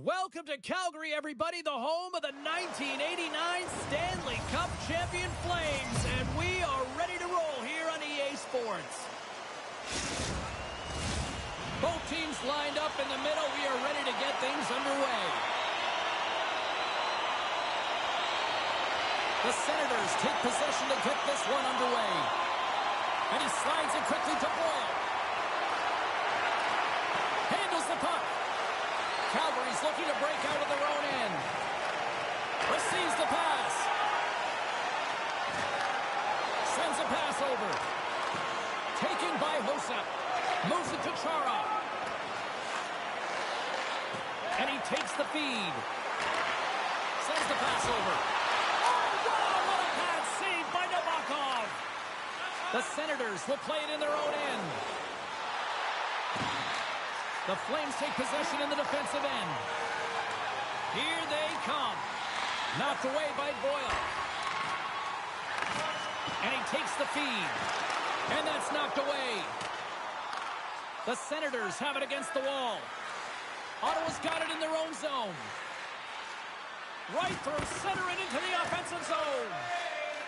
Welcome to Calgary, everybody, the home of the 1989 Stanley Cup champion Flames, and we are ready to roll here on EA Sports. Both teams lined up in the middle. We are ready to get things underway. The Senators take possession to get this one underway. And he slides it quickly to Boyle. Handles the puck. Calgary's looking to break out of their own end. Receives the pass. Sends a pass over. Taken by Hossa. Moves it to Chara. And he takes the feed. Sends the pass over. Oh, wow, what a bad save by Nabokov. The Senators will play it in their own end. The Flames take possession in the defensive end. Here they come. Knocked away by Boyle. And he takes the feed. And that's knocked away. The Senators have it against the wall. Ottawa's got it in their own zone. Right through center and into the offensive zone.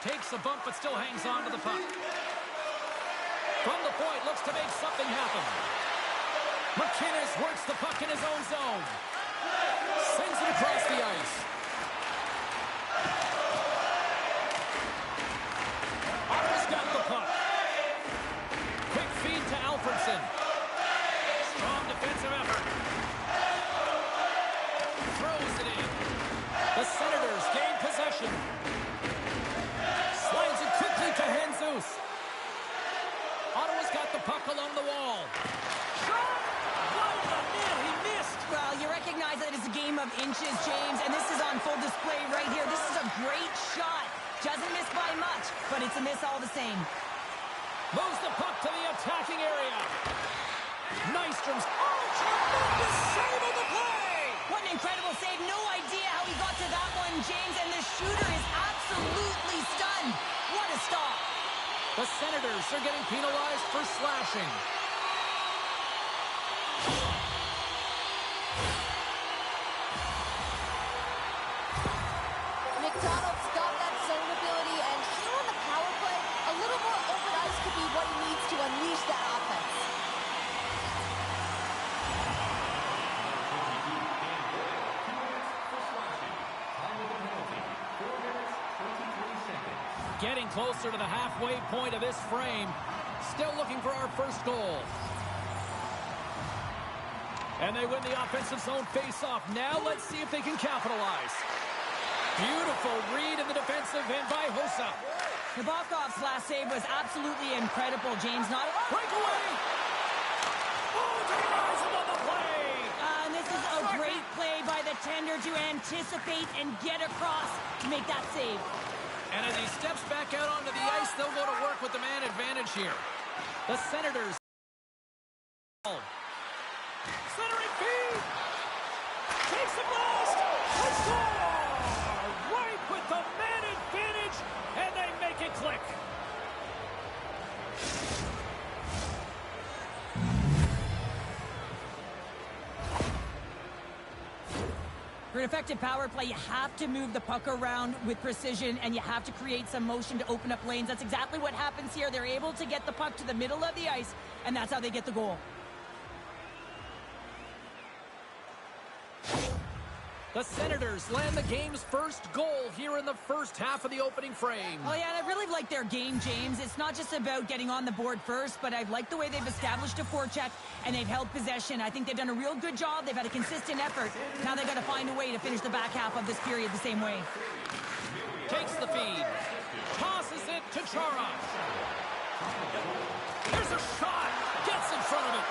Takes a bump but still hangs on to the puck. From the point, looks to make something happen. McInnes works the puck in his own zone. Sends it across the ice. Ottawa's got the puck. Quick feed to Alfredson. Strong defensive effort. Throws it in. The Senators gain possession. Slides it quickly to Jesus. Ottawa's got the puck along the wall. Well, you recognize that it's a game of inches, James, and this is on full display right here. This is a great shot. Doesn't miss by much, but it's a miss all the same. Moves the puck to the attacking area. Nystrom's tremendous save on the play. What an incredible save. No idea how he got to that one, James, and the shooter is absolutely stunned. What a stop. The Senators are getting penalized for slashing. McDonald's got that zone ability, and here on the power play, a little more open ice could be what he needs to unleash that offense. Getting closer to the halfway point of this frame. Still looking for our first goal. And they win the offensive zone face-off. Now let's see if they can capitalize. Beautiful read in the defensive end by Hossa. Nabokov's last save was absolutely incredible, James. Not a breakaway. Oh, denies him on the play. And this is a great play by the tender to anticipate and get across to make that save. And as he steps back out onto the ice, they'll go to work with the man advantage here. The Senators. Centering feed. Takes the blast. They score! Right with the man advantage, and they make it click. For an effective power play, you have to move the puck around with precision, and you have to create some motion to open up lanes. That's exactly what happens here. They're able to get the puck to the middle of the ice, and that's how they get the goal. The Senators land the game's first goal here in the first half of the opening frame. Oh, yeah, and I really like their game, James. It's not just about getting on the board first, but I like the way they've established a forecheck, and they've held possession. I think they've done a real good job. They've had a consistent effort. Now they've got to find a way to finish the back half of this period the same way. Takes the feed. Tosses it to Chara. There's a shot. Gets in front of it.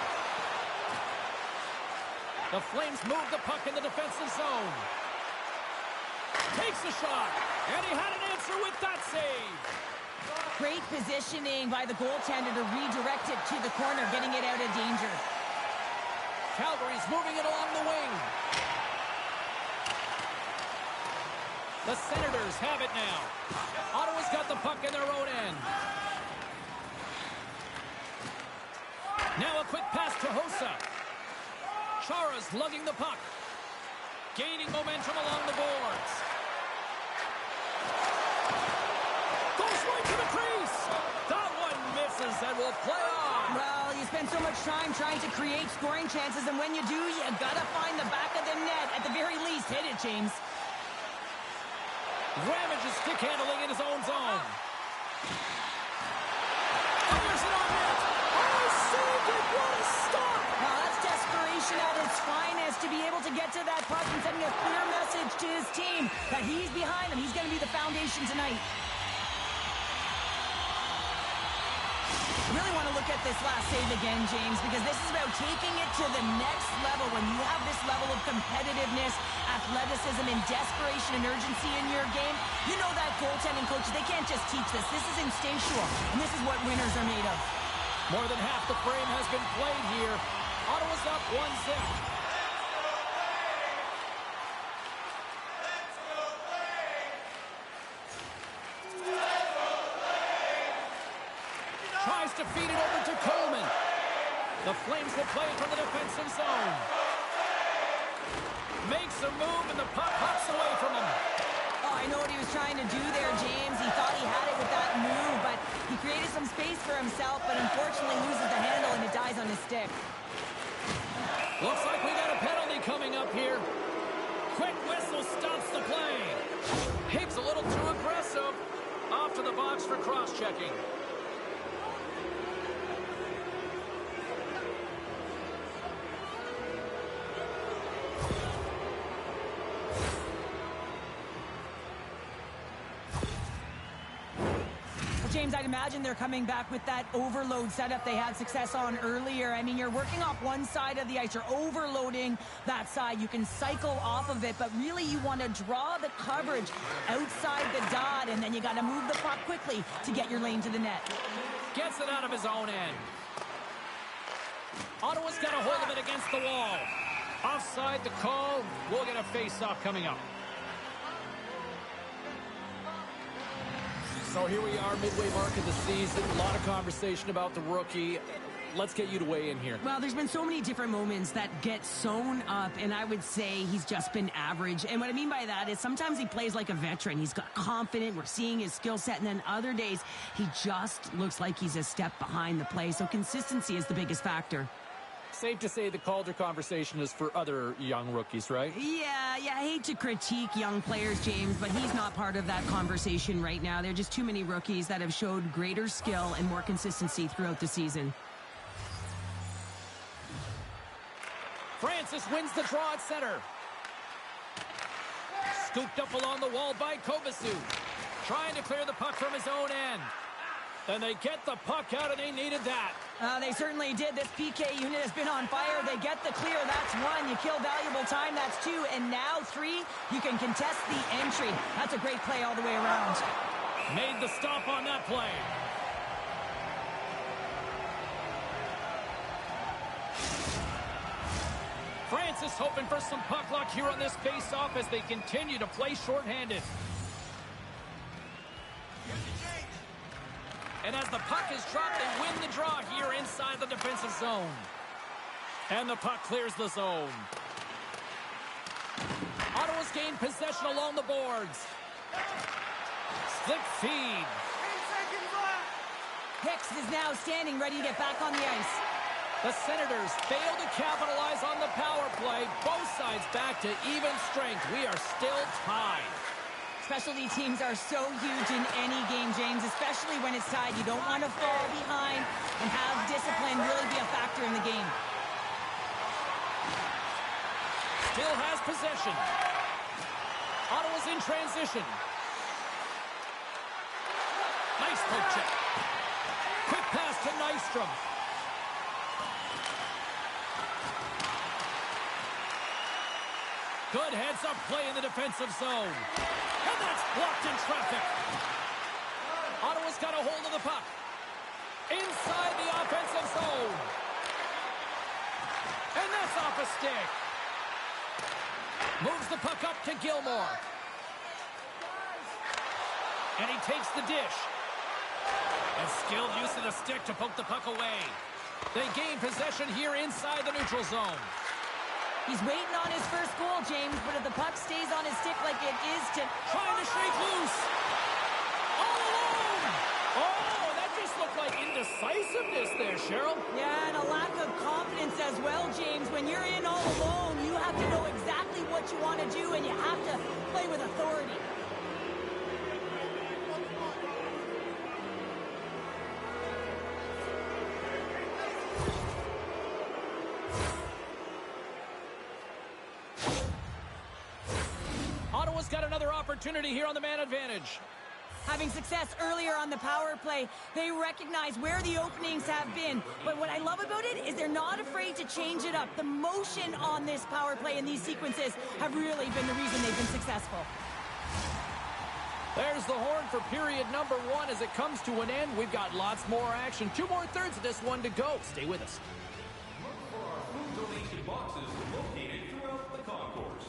The Flames move the puck in the defensive zone. Takes a shot, and he had an answer with that save. Great positioning by the goaltender to redirect it to the corner, getting it out of danger. Calgary's moving it along the wing. The Senators have it now. Ottawa's got the puck in their own end. Now a quick pass to Hossa. Chara's lugging the puck. gaining momentum along the boards. Goes right to the crease. That one misses and will play on. Well, you spend so much time trying to create scoring chances, and when you do, you gotta find the back of the net. At the very least, hit it, James. Ramages stick handling in his own zone. Fires it on net. Oh, he saved it. What a stop. Now, that's desperation at its finest, to be able to get to that puck and sending a clear message to his team that he's behind them. He's going to be the foundation tonight. Really want to look at this last save again, James, because this is about taking it to the next level. When you have this level of competitiveness, athleticism, and desperation and urgency in your game, you know that goaltending coaches, they can't just teach this. This is instinctual, and this is what winners are made of. More than half the frame has been played here. Ottawa's up 1-0. Tries to feed it over to Coleman. The Flames will play it from the defensive zone. Makes a move, and the puck hops away from him. Oh, I know what he was trying to do there, James. He thought he had it with that move, but he created some space for himself, but unfortunately loses the handle, and it dies on his stick. Looks like we got a penalty coming up here. Quick whistle stops the play. Higgs a little too aggressive. Off to the box for cross-checking. James, I'd imagine they're coming back with that overload setup they had success on earlier. I mean, you're working off one side of the ice. You're overloading that side. You can cycle off of it, but really you want to draw the coverage outside the dot, and then you got to move the puck quickly to get your lane to the net. Gets it out of his own end. Ottawa's got a hold of it against the wall. Offside the call. We'll get a face-off coming up. So here we are, midway mark of the season. A lot of conversation about the rookie. Let's get you to weigh in here. Well, there's been so many different moments that get sewn up, and I would say he's just been average. And what I mean by that is sometimes he plays like a veteran. He's got confident. We're seeing his skill set. And then other days, he just looks like he's a step behind the play. So consistency is the biggest factor. Safe to say the Calder conversation is for other young rookies, right? Yeah, I hate to critique young players, James, but he's not part of that conversation right now. There are just too many rookies that have showed greater skill and more consistency throughout the season. Francis wins the draw at center. Scooped up along the wall by Kovacic. Trying to clear the puck from his own end. And they get the puck out, and they needed that. They certainly did. This PK unit has been on fire. They get the clear. That's one. You kill valuable time. That's two. And now three, you can contest the entry. That's a great play all the way around. Made the stop on that play. Francis hoping for some puck luck here on this face-off as they continue to play shorthanded. And as the puck is dropped, they win the draw here inside the defensive zone. And the puck clears the zone. Ottawa's gained possession along the boards. Slip feed. Hicks is now standing ready to get back on the ice. The Senators fail to capitalize on the power play. Both sides back to even strength. We are still tied. Specialty teams are so huge in any game, James, especially when it's tied. You don't want to fall behind and have discipline really be a factor in the game. Still has possession. Ottawa's in transition. Nice poke check. Quick pass to Nystrom. Good heads-up play in the defensive zone. And that's blocked in traffic. Ottawa's got a hold of the puck. Inside the offensive zone. And that's off a stick. Moves the puck up to Gilmore. And he takes the dish. And skilled use of the stick to poke the puck away. They gain possession here inside the neutral zone. He's waiting on his first goal, James, but if the puck stays on his stick like it is to... Trying to shake loose. All alone. Oh, that just looked like indecisiveness there, Cheryl. Yeah, and a lack of confidence as well, James. When you're in all alone, you have to know exactly what you want to do, and you have to play with authority. Ottawa's got another opportunity here on the man advantage. Having success earlier on the power play, they recognize where the openings have been. But what I love about it is they're not afraid to change it up. The motion on this power play and these sequences have really been the reason they've been successful. There's the horn for period number 1 as it comes to an end. We've got lots more action. 2 more thirds of this one to go. Stay with us. Look for our food donation boxes located throughout the concourse.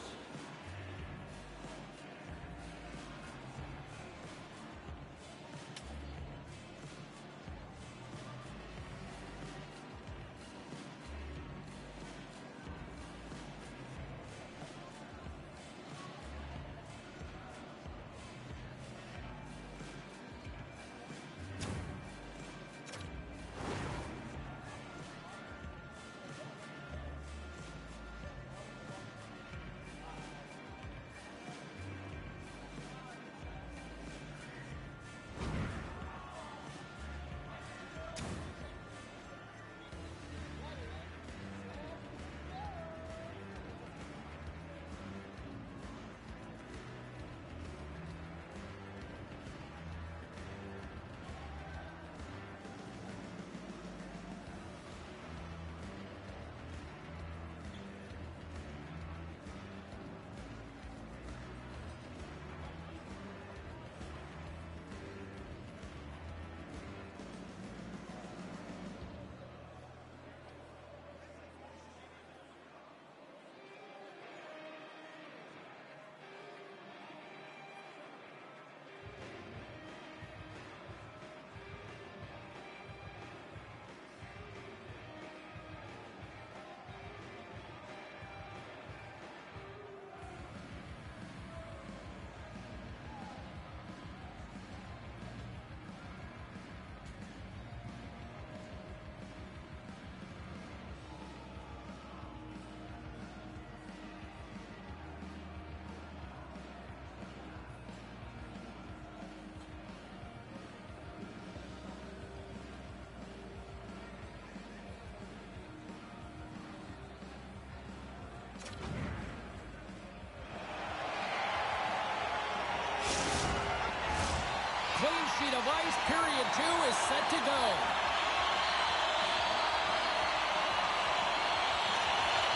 Clean sheet of ice. Period 2 is set to go.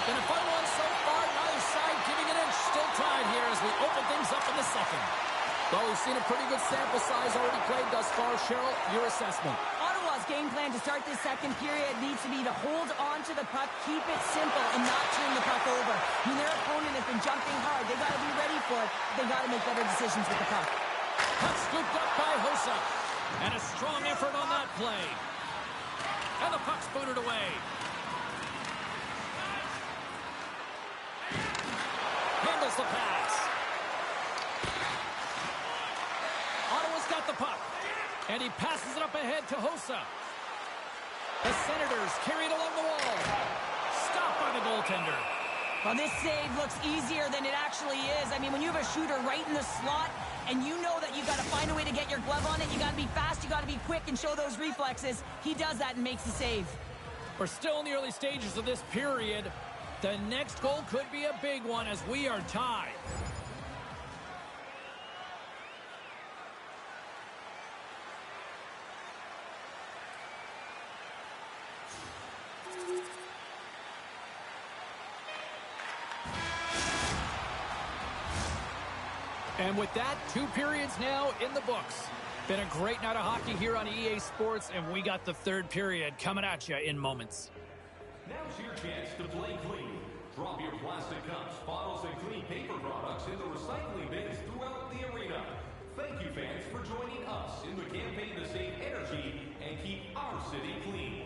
Been a fun one so far. Neither side giving an inch. Still tied here as we open things up in the second. Well, we've seen a pretty good sample size already played thus far. Cheryl, your assessment. Ottawa's game plan to start this second period needs to be to hold on to the puck, keep it simple, and not turn the puck over. When their opponent has been jumping hard, they got to be ready for it. They got to make better decisions with the puck. Puck scooped up by Hossa. And a strong effort on that play. And the puck's booted away. Handles the pass. Ottawa's got the puck. And he passes it up ahead to Hossa. The Senators carry it along the wall. Stopped by the goaltender. Well, this save looks easier than it actually is. I mean, when you have a shooter right in the slot and you know that you've got to find a way to get your glove on it, you got to be fast, you got to be quick and show those reflexes. He does that and makes the save. We're still in the early stages of this period. The next goal could be a big one as we are tied. And with that, 2 periods now in the books. Been a great night of hockey here on EA Sports, and we got the 3rd period coming at you in moments. Now's your chance to play clean. Drop your plastic cups, bottles, and clean paper products in the recycling bins throughout the arena. Thank you, fans, for joining us in the campaign to save energy and keep our city clean.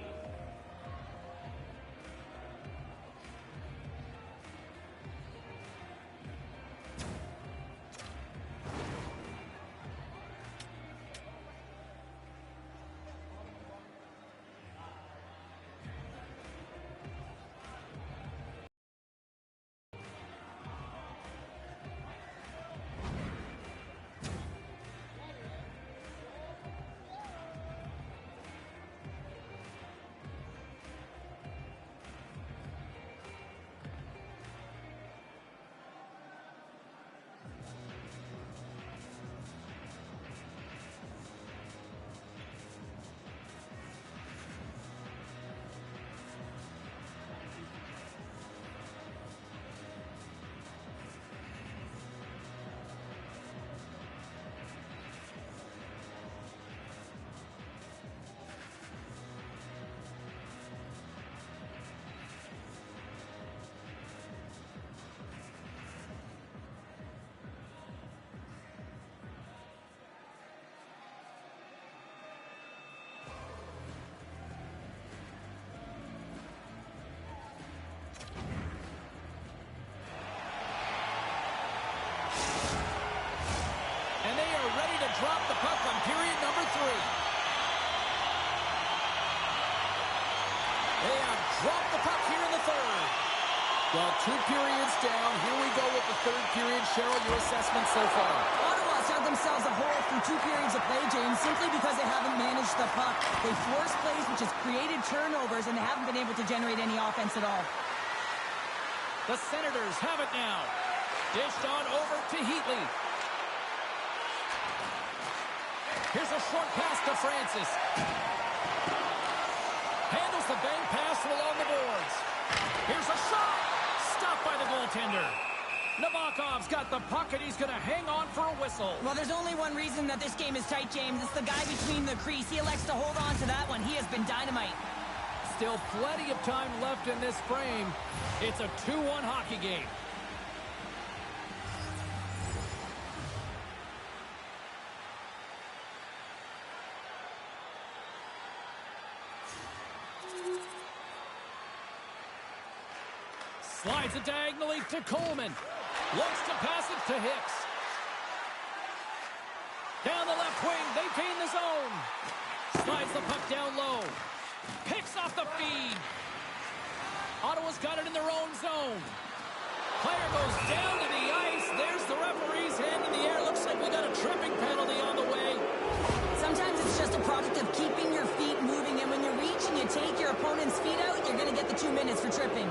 drop the puck here in the third. Well, 2 periods down. Here we go with the third period. Cheryl, your assessment so far? Ottawa's had themselves a hole through 2 periods of play, James, simply because they haven't managed the puck. They forced plays, which has created turnovers, and they haven't been able to generate any offense at all. The Senators have it now. Dished on over to Heatley. Here's a short pass to Francis. Handles the bank pass along the boards. Here's a shot. Stopped by the goaltender. Nabokov's got the puck, and he's going to hang on for a whistle. Well, there's only one reason that this game is tight, James. It's the guy between the crease. He elects to hold on to that one. He has been dynamite. Still plenty of time left in this frame. It's a 2-1 hockey game. Slides it diagonally to Coleman. Looks to pass it to Hicks. Down the left wing, they gain the zone. Slides the puck down low. Picks off the feed. Ottawa's got it in their own zone. Player goes down to the ice. There's the referee's hand in the air. Looks like we got a tripping penalty on the way. Sometimes it's just a product of keeping your feet moving, and when you reach and you take your opponent's feet out, you're going to get the 2 minutes for tripping.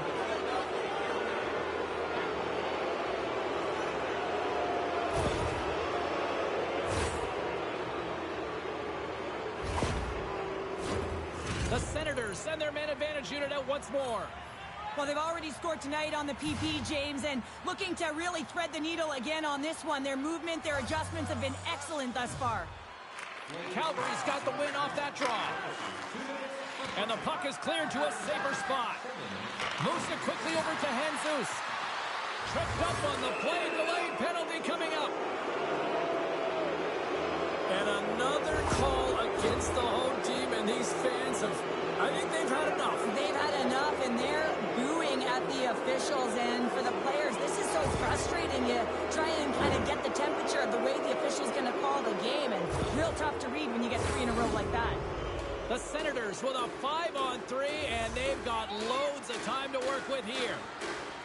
The Senators send their man advantage unit out once more. Well, they've already scored tonight on the PP, James, and looking to really thread the needle again on this one. Their movement, their adjustments have been excellent thus far. Calgary's got the win off that draw. And the puck is cleared to a safer spot. Moves it quickly over to Jesus. Tripped up on the play, delayed penalty coming up. And another call against the home team, and these fans have, I think they've had enough. They've had enough, and they're booing at the officials, and for the players, this is so frustrating. You try and kind of get the temperature of the way the official's going to call the game, and real tough to read when you get 3 in a row like that. The Senators with a 5-on-3, and they've got loads of time to work with here.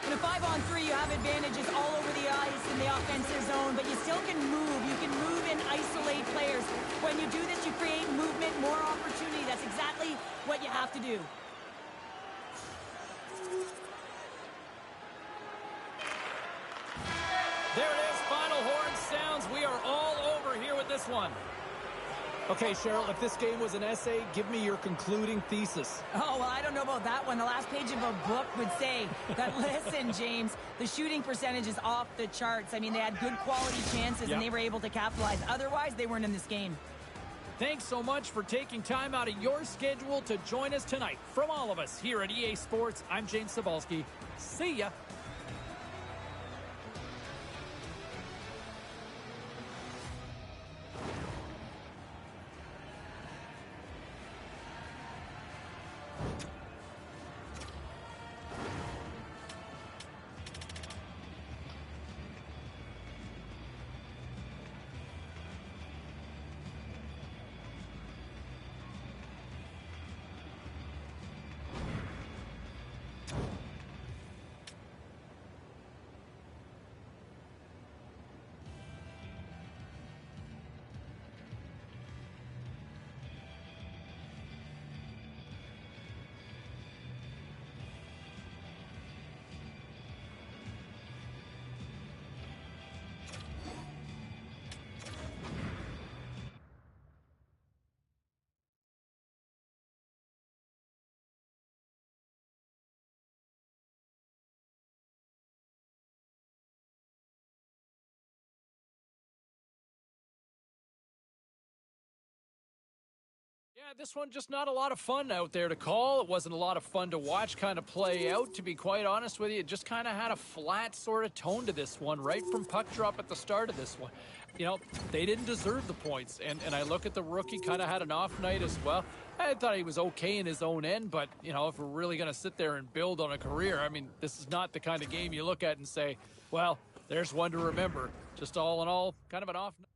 In a 5-on-3, you have advantages all over the ice in the offensive zone, but you still can move. You can move and isolate players. When you do this, you create movement, more opportunity. That's exactly what you have to do. There it is, final horn sounds. We are all over here with this one. Okay, Cheryl, if this game was an essay, give me your concluding thesis. Oh, well, I don't know about that one. The last page of a book would say that, listen, James, the shooting percentage is off the charts. I mean, they had good quality chances, and they were able to capitalize. Otherwise, they weren't in this game. Thanks so much for taking time out of your schedule to join us tonight. From all of us here at EA Sports, I'm James Cybulski. See ya. Yeah, this one just not a lot of fun out there to call. It wasn't a lot of fun to watch kind of play out, to be quite honest with you. It just kind of had a flat sort of tone to this one, right from puck drop at the start of this one. You know, they didn't deserve the points, and I look at the rookie, kind of had an off night as well. I thought he was okay in his own end, but, you know, if we're really going to sit there and build on a career, I mean, this is not the kind of game you look at and say, well, there's one to remember. Just all in all, kind of an off night.